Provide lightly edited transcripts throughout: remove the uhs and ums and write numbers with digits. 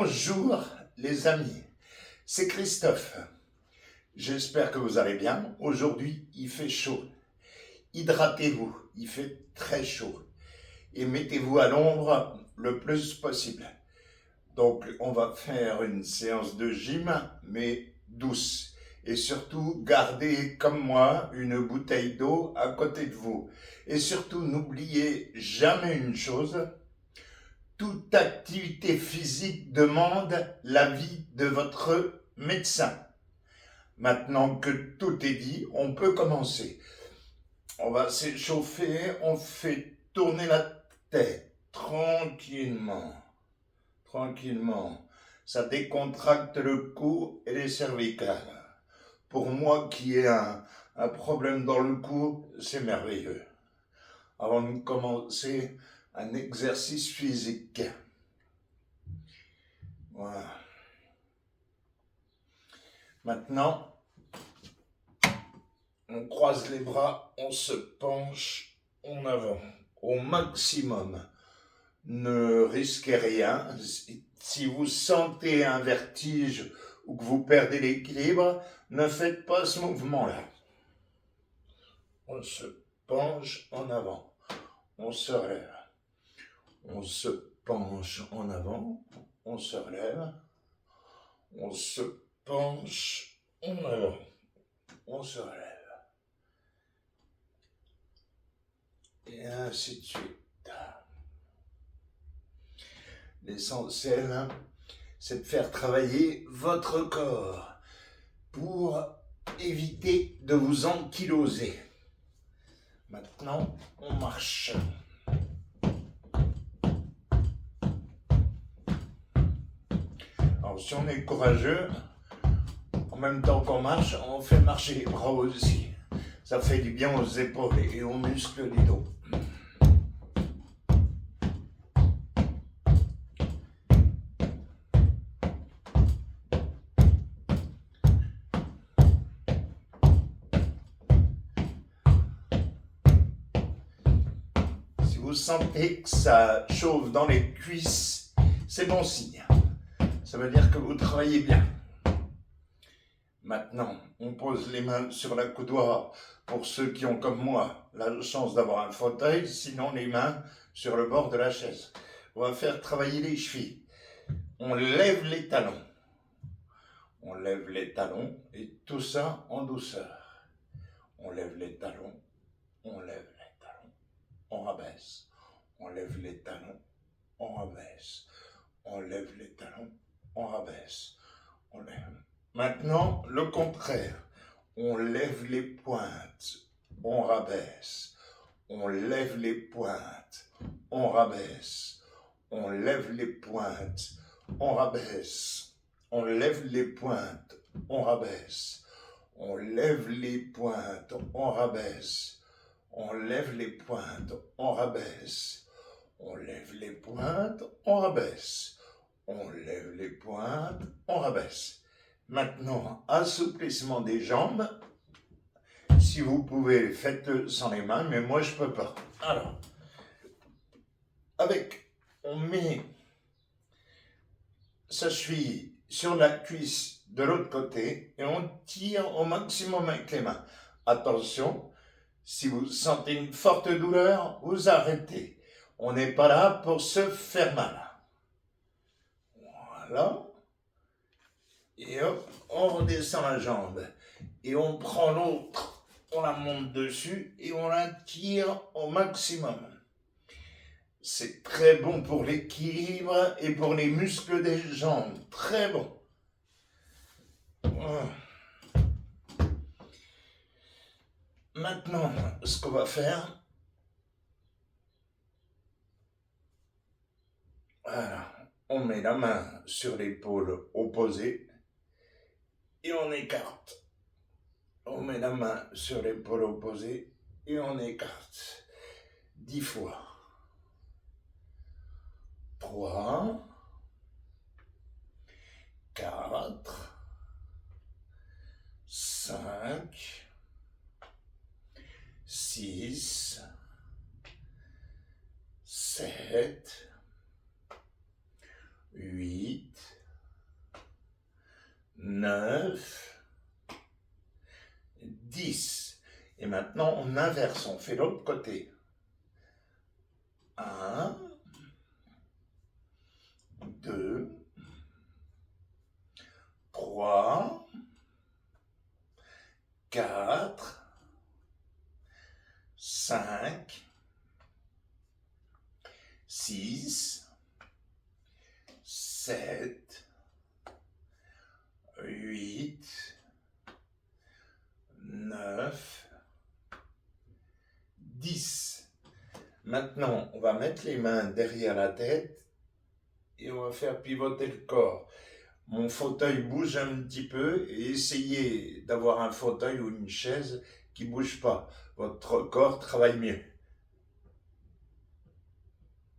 Bonjour les amis, c'est Christophe. J'espère que vous allez bien. Aujourd'hui, il fait chaud. Hydratez-vous, il fait très chaud. Et mettez-vous à l'ombre le plus possible. Donc, on va faire une séance de gym, mais douce. Et surtout, gardez comme moi une bouteille d'eau à côté de vous. Et surtout, n'oubliez jamais une chose. Toute activité physique demande l'avis de votre médecin. Maintenant que tout est dit, on peut commencer. On va s'échauffer, on fait tourner la tête tranquillement. Tranquillement. Ça décontracte le cou et les cervicales. Pour moi qui ai un problème dans le cou, c'est merveilleux. Avant de commencer, un exercice physique. Voilà. Maintenant, on croise les bras, on se penche en avant au maximum. Ne risquez rien. Si vous sentez un vertige ou que vous perdez l'équilibre, ne faites pas ce mouvement-là. On se penche en avant. On se relève. On se penche en avant. On se relève. On se penche en avant. On se relève. Et ainsi de suite. L'essentiel, c'est de faire travailler votre corps pour éviter de vous ankyloser. Maintenant, on marche. Alors, si on est courageux, en même temps qu'on marche, on fait marcher les bras aussi. Ça fait du bien aux épaules et aux muscles du dos. Si vous sentez que ça chauffe dans les cuisses, c'est bon signe. Ça veut dire que vous travaillez bien. Maintenant, on pose les mains sur la coudoir pour ceux qui ont, comme moi, la chance d'avoir un fauteuil, sinon les mains sur le bord de la chaise. On va faire travailler les chevilles. On lève les talons. On lève les talons et tout ça en douceur. On lève les talons, on lève les talons, on rabaisse. On lève les talons, on rabaisse. On lève les talons, on rabaisse. On lève. Maintenant, le contraire. On lève les pointes, on rabaisse. On lève les pointes, on rabaisse. On lève les pointes, on rabaisse. On lève les pointes, on rabaisse. On lève les pointes, on rabaisse. On lève les pointes, on rabaisse. On lève les pointes, on rabaisse. On lève les pointes, on rabaisse. Maintenant, assouplissement des jambes. Si vous pouvez, faites-le sans les mains, mais moi je peux pas. Alors, on met sa cheville sur la cuisse de l'autre côté et on tire au maximum avec les mains. Attention, si vous sentez une forte douleur, vous arrêtez. On n'est pas là pour se faire mal. Voilà. Et hop, on redescend la jambe. Et on prend l'autre, on la monte dessus et on la tire au maximum. C'est très bon pour l'équilibre et pour les muscles des jambes. Très bon. Maintenant, ce qu'on va faire, voilà, on met la main sur l'épaule opposée et on écarte. On met la main sur l'épaule opposée et on écarte. 10 fois. 3, 4, 5, 6, 7, 8, 9, 10. Et maintenant, on inverse, on fait l'autre côté. 1, 2, 3, 4, 5, 6, 7, 8, 9, 10. Maintenant, on va mettre les mains derrière la tête et on va faire pivoter le corps. Mon fauteuil bouge un petit peu et essayez d'avoir un fauteuil ou une chaise qui ne bouge pas. Votre corps travaille mieux.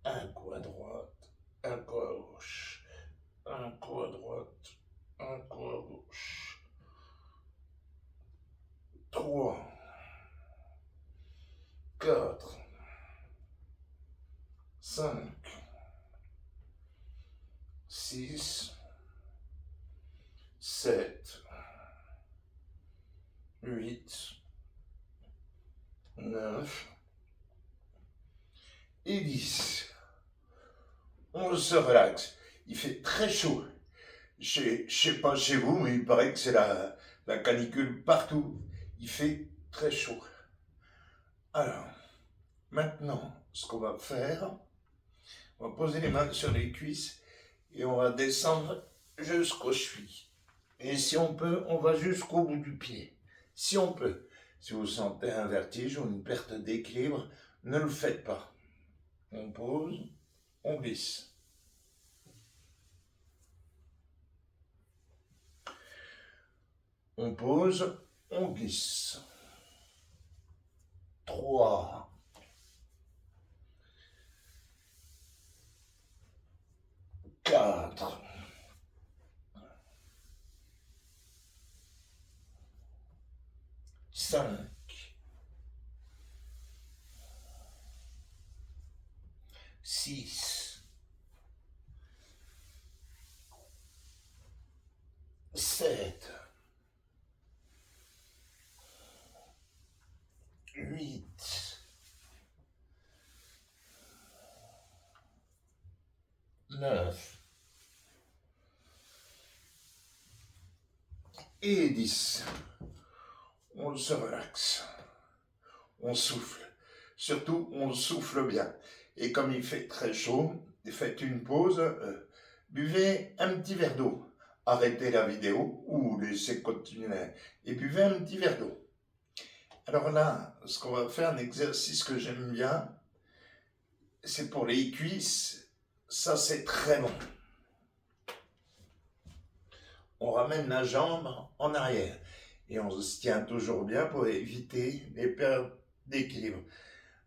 Un coup à droite, un coup à gauche, un coup à droite, un coup à gauche. 3, 4, 5, 6, 7, 8, 9 et 10. On se relaxe. Il fait très chaud. Je sais pas chez vous, mais il paraît que c'est la canicule partout. Il fait très chaud. Alors, maintenant, ce qu'on va faire, on va poser les mains sur les cuisses et on va descendre jusqu'aux chevilles. Et si on peut, on va jusqu'au bout du pied. Si on peut. Si vous sentez un vertige ou une perte d'équilibre, ne le faites pas. On pose, on glisse. On pose, on glisse. 3, 4, 5, 6, 7, 8, 9 et 10. On se relaxe. On souffle. Surtout, on souffle bien. Et comme il fait très chaud, faites une pause, buvez un petit verre d'eau. Arrêtez la vidéo ou laissez continuer et buvez un petit verre d'eau. Alors là, ce qu'on va faire, un exercice que j'aime bien, c'est pour les cuisses. Ça, c'est très bon. On ramène la jambe en arrière et on se tient toujours bien pour éviter les pertes d'équilibre.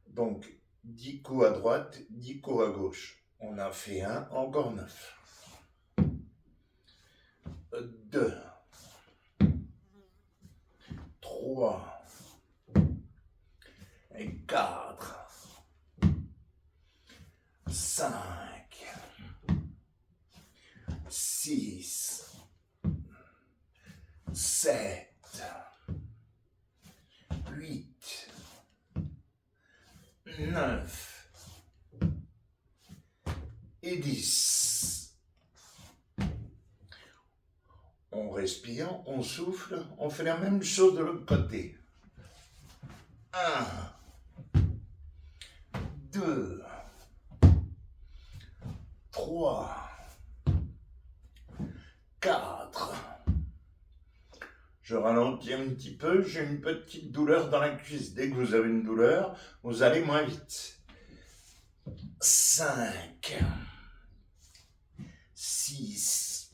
Donc, 10 coups à droite, 10 coups à gauche. On a fait un, encore 9. 2, 3, 4, 5, 6, 7, 8, 9 et 10. On respire, on souffle, on fait la même chose de l'autre côté. 1, 2, 3, 4. Je ralentis un petit peu, j'ai une petite douleur dans la cuisse. Dès que vous avez une douleur, vous allez moins vite. 5, 6,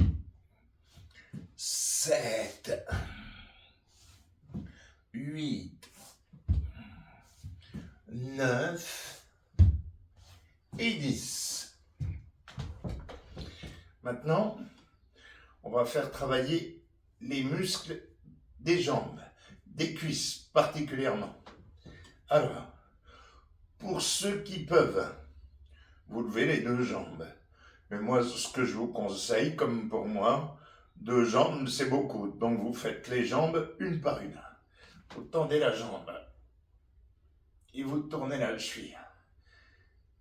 7, 8, 9 et 10. Maintenant, on va faire travailler les muscles des jambes, des cuisses particulièrement. Alors, pour ceux qui peuvent, vous levez les deux jambes. Mais moi, ce que je vous conseille, comme pour moi, 2 jambes, c'est beaucoup. Donc vous faites les jambes une par une. Vous tendez la jambe et vous tournez la cheville.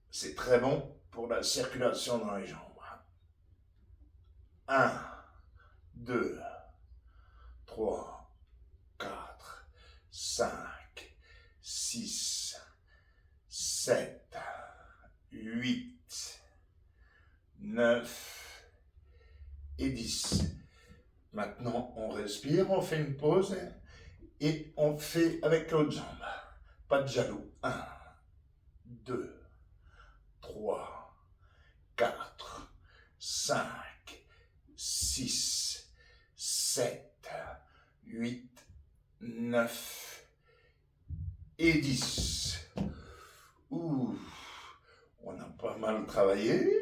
C'est très bon pour la circulation dans les jambes. 1, 2, 3, 4, 5, 6, 7, 8, 9 et 10. Maintenant, on respire, on fait une pause et on fait avec l'autre jambe. Pas de jaloux. 1, 2, 3, 4, 5, 6, 7, 8, 9 et 10. Ouh, on a pas mal travaillé.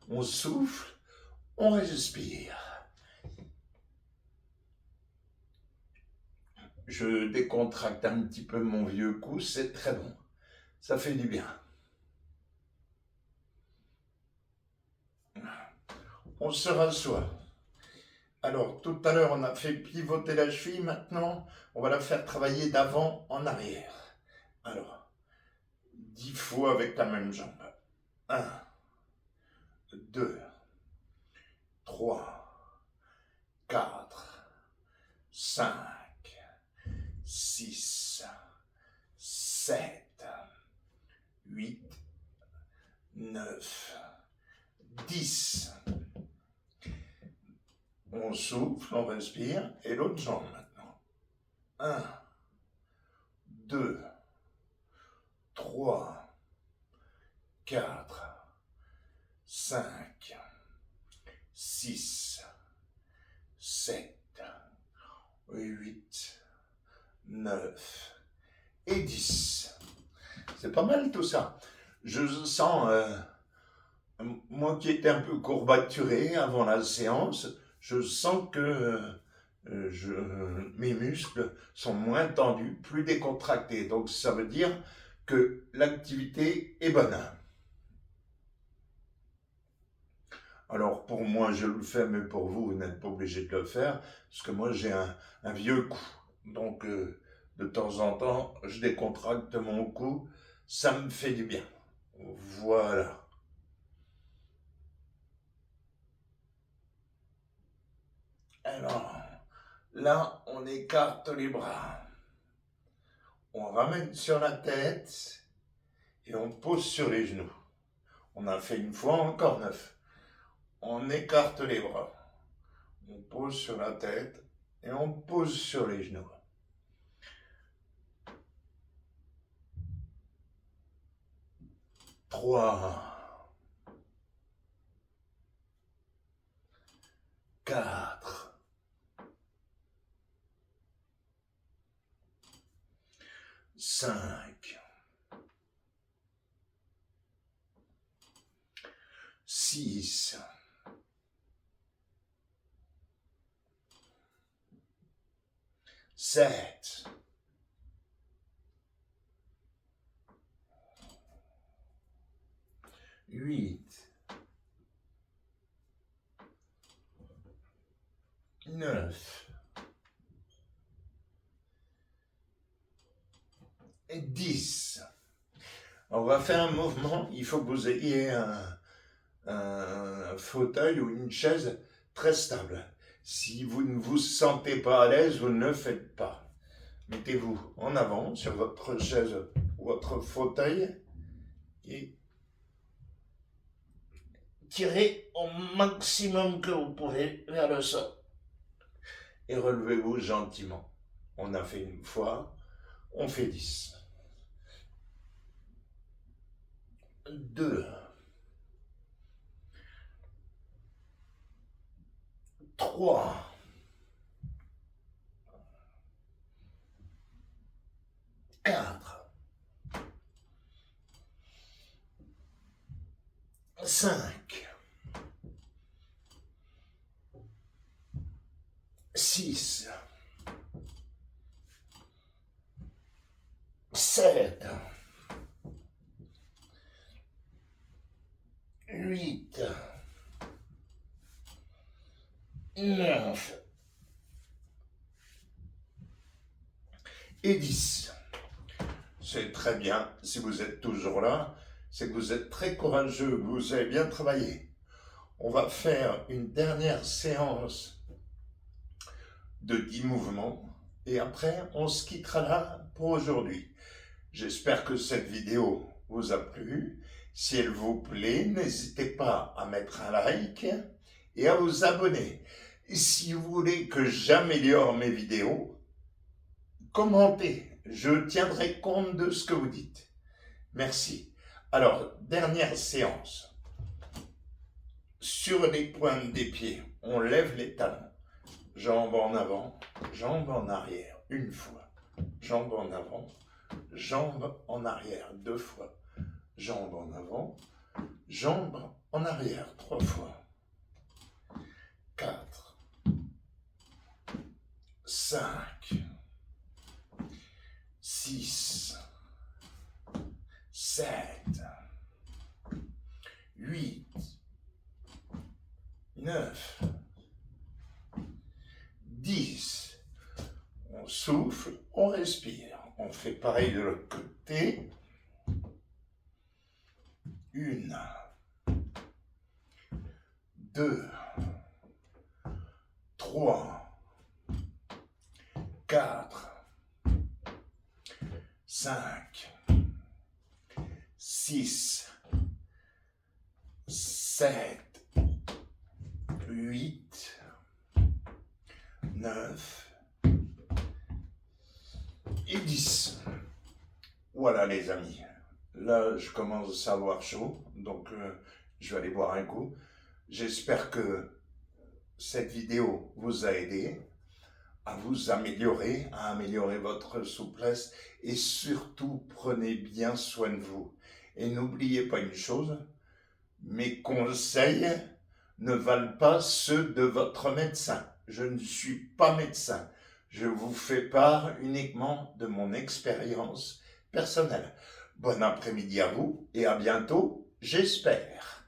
On souffle, on respire. Je décontracte un petit peu mon vieux cou, c'est très bon. Ça fait du bien. On se rassoit. Alors, tout à l'heure, on a fait pivoter la cheville. Maintenant, on va la faire travailler d'avant en arrière. Alors, 10 fois avec la même jambe. 1, 2, 3, 4, 5, 6, 7, 8, 9, 10. On souffle, on respire, et l'autre jambe maintenant. 1, 2, 3, 4, 5, 6, 7, 8, 9 et 10. C'est pas mal tout ça. Je sens, moi qui étais un peu courbaturé avant la séance, je sens que mes muscles sont moins tendus, plus décontractés. Donc ça veut dire que l'activité est bonne. Alors pour moi je le fais, mais pour vous, vous n'êtes pas obligé de le faire, parce que moi j'ai un vieux cou. Donc de temps en temps, je décontracte mon cou, ça me fait du bien. Voilà. Alors, là, on écarte les bras. On ramène sur la tête et on pose sur les genoux. On a fait une fois, encore 9. On écarte les bras. On pose sur la tête et on pose sur les genoux. 3, 4, 5, 6, 7, 8, 9 et 10. On va faire un mouvement. Il faut que vous ayez un fauteuil ou une chaise très stable. Si vous ne vous sentez pas à l'aise, vous ne le faites pas. Mettez-vous en avant sur votre chaise ou votre fauteuil et tirez au maximum que vous pouvez vers le sol. Et relevez-vous gentiment. On a fait une fois, on fait 10. 2, 3, 4, 5, 6, 7, 8, 9 et 10. C'est très bien. Si vous êtes toujours là, c'est que vous êtes très courageux, vous avez bien travaillé. On va faire une dernière séance de 10 mouvements et après on se quittera là pour aujourd'hui. J'espère que cette vidéo vous a plu. Si elle vous plaît, n'hésitez pas à mettre un like et à vous abonner. Et si vous voulez que j'améliore mes vidéos, commentez. Je tiendrai compte de ce que vous dites. Merci. Alors, dernière séance. Sur les pointes des pieds, on lève les talons. Jambes en avant, jambes en arrière, une fois. Jambes en avant, jambes en arrière, deux fois. Jambes en avant, jambes en arrière, trois fois. 4, 5, 6, 7, 8, 9, 10. On souffle, on respire. On fait pareil de l'autre côté. 1, 2, 3, 4, 5, 6, 7, 8, 9 et 10. Voilà les amis. Là, je commence à avoir chaud, donc je vais aller boire un coup. J'espère que cette vidéo vous a aidé à vous améliorer, à améliorer votre souplesse et surtout prenez bien soin de vous. Et n'oubliez pas une chose, mes conseils ne valent pas ceux de votre médecin. Je ne suis pas médecin. Je vous fais part uniquement de mon expérience personnelle. Bon après-midi à vous et à bientôt, j'espère.